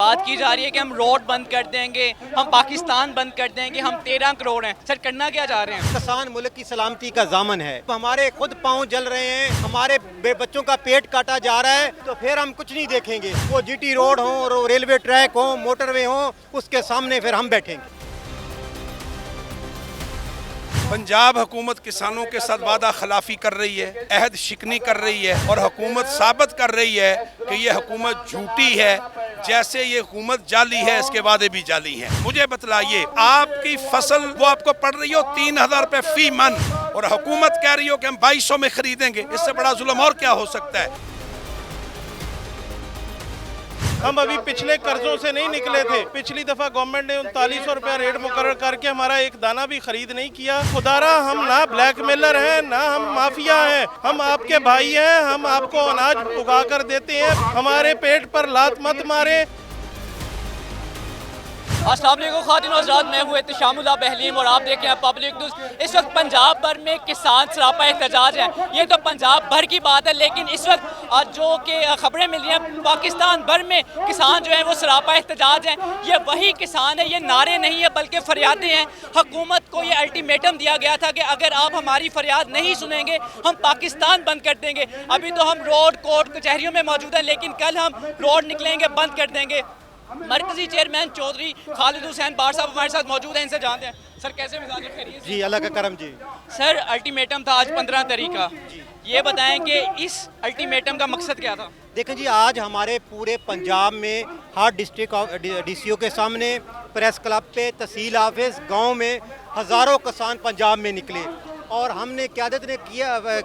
بات کی جا رہی ہے کہ ہم روڈ بند کر دیں گے, ہم پاکستان بند کر دیں گے, ہم 13 کروڑ ہیں. سر کرنا کیا چاہ رہے ہیں؟ کسان ملک کی سلامتی کا ضامن ہے. ہمارے خود پاؤں جل رہے ہیں, ہمارے بچوں کا پیٹ کاٹا جا رہا ہے, تو پھر ہم کچھ نہیں دیکھیں گے. وہ جی ٹی روڈ ہوں اور ریلوے ٹریک ہوں, موٹر وے ہوں, اس کے سامنے پھر ہم بیٹھیں گے. پنجاب حکومت کسانوں کے ساتھ وعدہ خلافی کر رہی ہے, عہد شکنی کر رہی ہے, اور حکومت ثابت کر رہی ہے کہ یہ حکومت جھوٹی ہے. جیسے یہ حکومت جعلی ہے, اس کے وعدے بھی جعلی ہیں. مجھے بتلائیے, آپ کی فصل وہ آپ کو پڑ رہی ہو 3000 روپے فی من, اور حکومت کہہ رہی ہو کہ ہم 2200 میں خریدیں گے. اس سے بڑا ظلم اور کیا ہو سکتا ہے؟ ہم ابھی پچھلے قرضوں سے نہیں نکلے تھے. پچھلی دفعہ گورنمنٹ نے 3900 روپیہ ریٹ مقرر کر کے ہمارا ایک دانہ بھی خرید نہیں کیا. خدارا ہم نہ بلیک میلر ہیں, نہ ہم مافیا ہیں, ہم آپ کے بھائی ہیں. ہم آپ کو اناج اگا کر دیتے ہیں, ہمارے پیٹ پر لات مت مارے. السلام علیکم خواتین و حضرات, میں ہوں احتشام اللہ بہلیم اور آپ دیکھ رہے ہیں پبلک نیوز. اس وقت پنجاب بھر میں کسان سراپا احتجاج ہیں. یہ تو پنجاب بھر کی بات ہے, لیکن اس وقت جو کہ خبریں مل رہی ہیں پاکستان بھر میں کسان جو ہیں وہ سراپا احتجاج ہیں. یہ وہی کسان ہیں, یہ نعرے نہیں ہیں بلکہ فریادیں ہیں. حکومت کو یہ الٹیمیٹم دیا گیا تھا کہ اگر آپ ہماری فریاد نہیں سنیں گے ہم پاکستان بند کر دیں گے. ابھی تو ہم روڈ کورٹ کچہریوں میں موجود ہیں, لیکن کل ہم روڈ نکلیں گے, بند کر دیں گے. مرکزی چیئرمین چودھری خالد حسین بار صاحب ہمارے ساتھ موجود ہیں, ان سے جانتے ہیں. سر کیسے مزاج ہے, خیریت؟ جی اللہ کا کرم. جی سر الٹیمیٹم تھا آج 15 تاریخ کا, یہ بتائیں کہ اس الٹیمیٹم کا مقصد کیا تھا؟ دیکھیں جی, آج ہمارے پورے پنجاب میں ہر ڈسٹرکٹ ڈی سی او کے سامنے, پریس کلب پہ, تحصیل آفس, گاؤں میں ہزاروں کسان پنجاب میں نکلے. اور ہم نے قیادت نے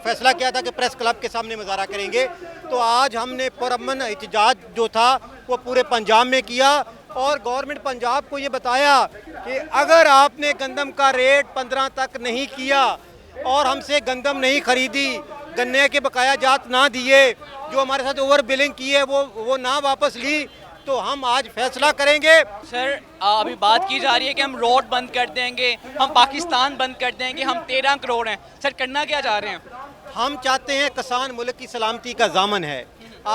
فیصلہ کیا تھا کہ پریس کلب کے سامنے مظاہرہ کریں گے. تو آج ہم نے پرامن احتجاج جو تھا وہ پورے پنجاب میں کیا, اور گورنمنٹ پنجاب کو یہ بتایا کہ اگر آپ نے گندم کا ریٹ 15 تک نہیں کیا اور ہم سے گندم نہیں خریدی, گنے کے بقایا جات نہ دیے, جو ہمارے ساتھ اوور بلنگ کی ہے وہ نہ واپس لی, تو ہم آج فیصلہ کریں گے. سر ابھی بات کی جا رہی ہے کہ ہم روڈ بند کر دیں گے, ہم پاکستان بند کر دیں گے, ہم 13 کروڑ ہیں. سر کرنا کیا چاہ رہے ہیں؟ ہم چاہتے ہیں کسان ملک کی سلامتی کا ضامن ہے.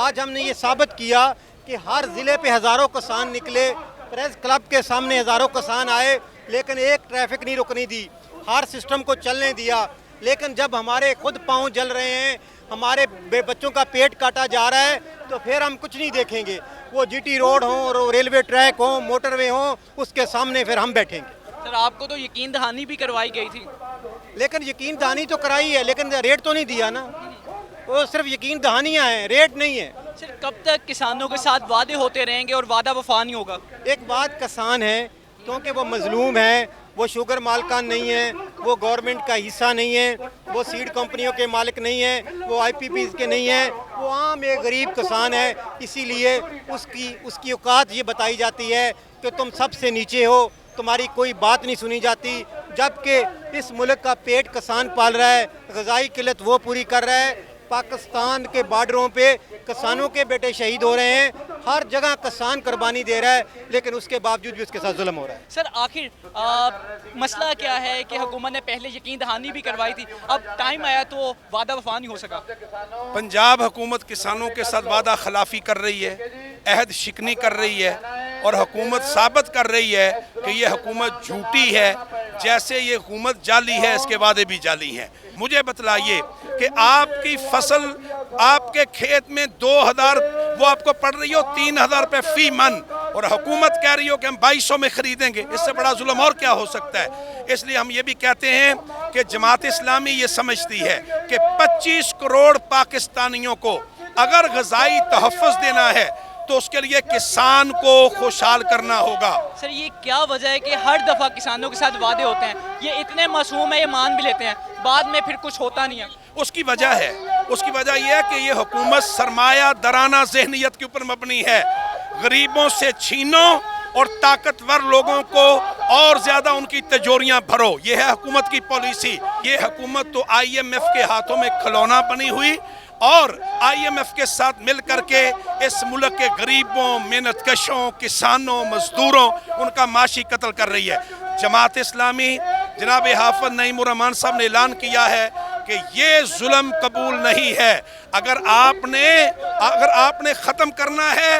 آج ہم نے یہ ثابت کیا کہ ہر ضلع پہ ہزاروں کسان نکلے, پریس کلب کے سامنے ہزاروں کسان آئے, لیکن ایک ٹریفک نہیں رکنے دی, ہر سسٹم کو چلنے دیا. لیکن جب ہمارے خود پاؤں جل رہے ہیں, ہمارے بچوں کا پیٹ کاٹا جا رہا ہے, تو پھر ہم کچھ نہیں دیکھیں گے. وہ جی ٹی روڈ ہوں اور ریلوے ٹریک ہوں, موٹر وے ہوں, اس کے سامنے پھر ہم بیٹھیں گے. سر آپ کو تو یقین دہانی بھی کروائی گئی تھی. لیکن یقین دہانی تو کرائی ہے, لیکن ریٹ تو نہیں دیا نا. وہ صرف یقین دہانیاں ہیں, ریٹ نہیں ہے. سر کب تک کسانوں کے ساتھ وعدے ہوتے رہیں گے اور وعدہ وفا نہیں ہوگا؟ ایک بات, کسان ہے کیونکہ وہ مظلوم ہے, وہ شوگر مالکان نہیں ہیں, وہ گورنمنٹ کا حصہ نہیں ہے, وہ سیڈ کمپنیوں کے مالک نہیں ہیں, وہ آئی پی پیز کے نہیں ہیں, وہ عام ایک غریب کسان ہے. اسی لیے اس کی اوقات یہ بتائی جاتی ہے کہ تم سب سے نیچے ہو, تمہاری کوئی بات نہیں سنی جاتی. جبکہ اس ملک کا پیٹ کسان پال رہا ہے, غذائی قلت وہ پوری کر رہا ہے. پاکستان کے بارڈروں پہ کسانوں کے بیٹے شہید ہو رہے ہیں, ہر جگہ کسان قربانی دے رہا ہے, لیکن اس کے باوجود بھی اس کے ساتھ ظلم ہو رہا ہے. سر آخر مسئلہ کیا ہے کہ حکومت نے پہلے یقین دہانی بھی کروائی تھی, اب ٹائم آیا تو وعدہ وفا نہیں ہو سکا. پنجاب حکومت کسانوں کے ساتھ وعدہ خلافی کر رہی ہے, عہد شکنی کر رہی ہے, اور حکومت ثابت کر رہی ہے کہ یہ حکومت جھوٹی ہے. جیسے یہ حکومت جعلی ہے, اس کے وعدے بھی جعلی ہیں. مجھے بتلائیے کہ آپ کی فصل, آپ کے کھیت میں 2000 وہ آپ کو پڑ رہی ہو 3000 روپے فی من, اور حکومت کہہ رہی ہو کہ ہم 2200 میں خریدیں گے. اس سے بڑا ظلم اور کیا ہو سکتا ہے؟ اس لیے ہم یہ بھی کہتے ہیں کہ جماعت اسلامی یہ سمجھتی ہے کہ 25 کروڑ پاکستانیوں کو اگر غذائی تحفظ دینا ہے تو اس کے لیے کسان کو خوشحال کرنا ہوگا. سر یہ کیا وجہ ہے کہ ہر دفعہ کسانوں کے ساتھ وعدے ہوتے ہیں, یہ اتنے معصوم ہیں, یہ مان بھی لیتے ہیں, بعد میں پھر کچھ ہوتا نہیں ہے؟ اس کی وجہ یہ ہے کہ یہ حکومت سرمایہ درانہ ذہنیت کے اوپر مبنی ہے. غریبوں سے چھینو اور طاقتور لوگوں کو اور زیادہ ان کی تجوریاں بھرو, یہ ہے حکومت کی پالیسی. یہ حکومت تو آئی ایم ایف کے ہاتھوں میں کھلونا بنی ہوئی, اور آئی ایم ایف کے ساتھ مل کر کے اس ملک کے غریبوں, محنت کشوں, کسانوں, مزدوروں, ان کا معاشی قتل کر رہی ہے. جماعت اسلامی جناب حافظ نعیم الرحمان صاحب نے اعلان کیا ہے کہ یہ ظلم قبول نہیں ہے. اگر آپ نے ختم کرنا ہے